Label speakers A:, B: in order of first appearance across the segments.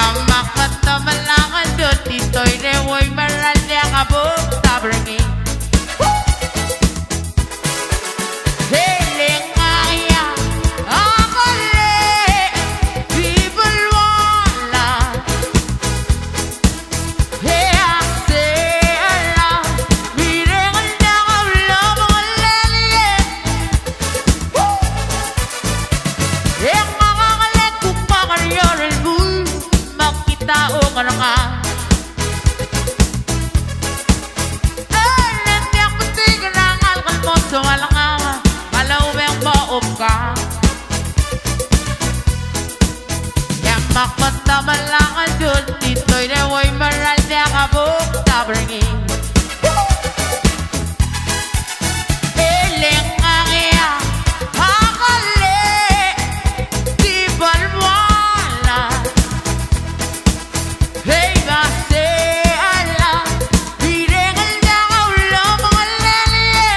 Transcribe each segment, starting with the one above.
A: makat na malangan doon, tito'y rewoy maral niya kabog tabrangi. Heling kaya ako le, people wala. Hey, akse ala, mirengal na kawla mga lelye. Hey, makakalit kung makaryorin mo, makita o karanga. So alanga, malaweng maop ka. Yamak mata malangan dun, tito'y rewoy maral niya kabog tabrangi. Eling angya, akali, di balwala. Hey, base ala, birengal niya kaulo mga lelye.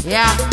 A: Yeah.